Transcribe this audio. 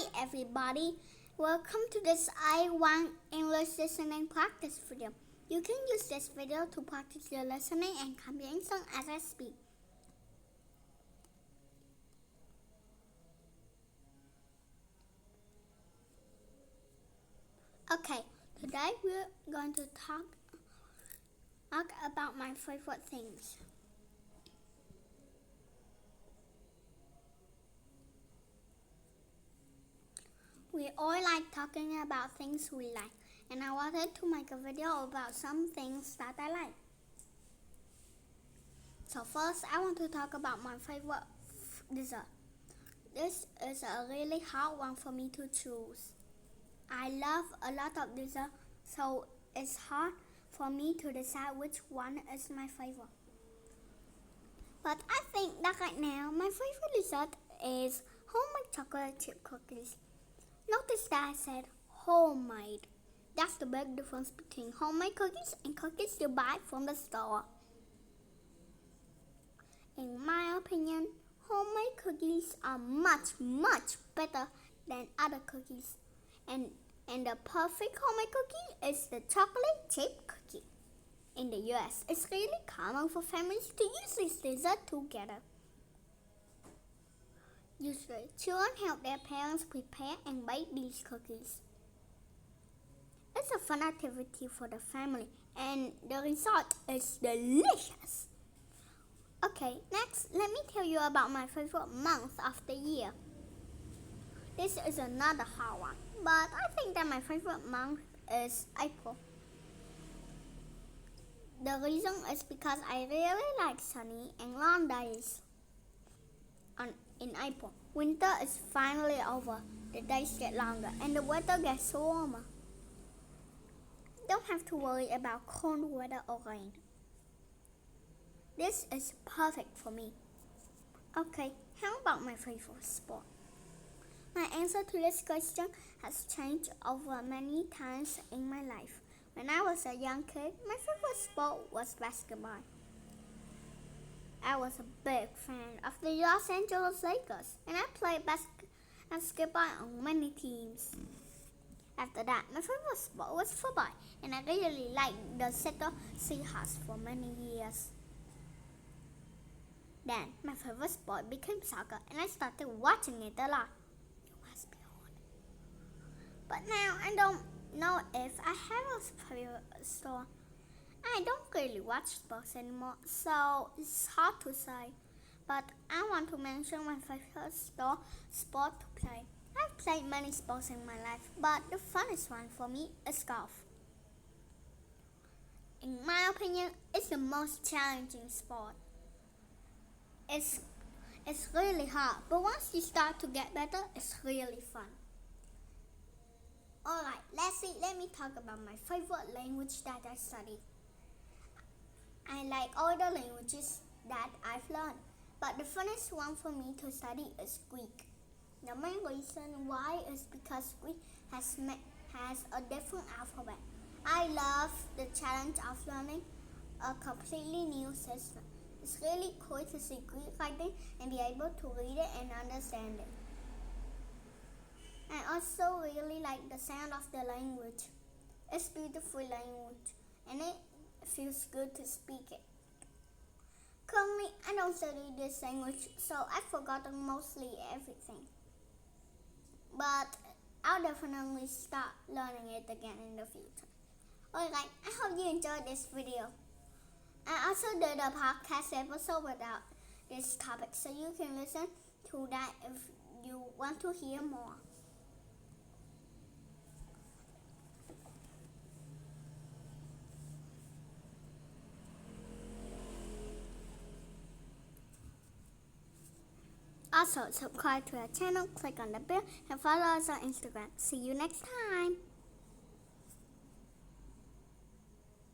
Hi everybody, welcome to this I1 English listening practice video. You can use this video to practice your listening and comprehension as I speak. Okay, today we're going to talk about my favorite things. We all like talking about things we like, and I wanted to make a video about some things that I like. So first, I want to talk about my favorite dessert. This is a really hard one for me to choose. I love a lot of dessert, so it's hard for me to decide which one is my favorite. But I think that right now, my favorite dessert is homemade chocolate chip cookies. Notice that I said homemade. That's the big difference between homemade cookies and cookies you buy from the store. In my opinion, homemade cookies are much better than other cookies. And the perfect homemade cookie is the chocolate chip cookie. In the US, it's really common for families to use this dessert together. Usually, children help their parents prepare and bake these cookies. It's a fun activity for the family, and the result is delicious. Okay, next, let me tell you about my favorite month of the year. This is another hard one, but I think that my favorite month is April. The reason is because I really like sunny and long days in April. Winter is finally over, the days get longer, and the weather gets warmer. Don't have to worry about cold weather or rain. This is perfect for me. Okay, how about my favorite sport? My answer to this question has changed over many times in my life. When I was a young kid, my favorite sport was basketball. I was a big fan of the Los Angeles Lakers, and I played basketball on many teams. After that, my favorite sport was football, and I really liked the Seattle Seahawks for many years. Then, my favorite sport became soccer, and I started watching it a lot. You must be old. But now, I don't know if I have a favorite sport. I don't really watch sports anymore, so it's hard to say. But I want to mention my favorite sport to play. I've played many sports in my life, but the funnest one for me is golf. In my opinion, it's the most challenging sport. It's really hard, but once you start to get better, it's really fun. Alright, let me talk about my favorite language that I study. I like all the languages that I've learned, but the funnest one for me to study is Greek. The main reason why is because Greek has a different alphabet. I love the challenge of learning a completely new system. It's really cool to see Greek writing and be able to read it and understand it. I also really like the sound of the language. It's a beautiful language and it feels good to speak it. Currently, I don't study this language, so I've forgotten mostly everything. But I'll definitely start learning it again in the future. Alright, I hope you enjoyed this video. I also did a podcast episode about this topic, so you can listen to that if you want to hear more. Also, subscribe to our channel, click on the bell, and follow us on Instagram. See you next time.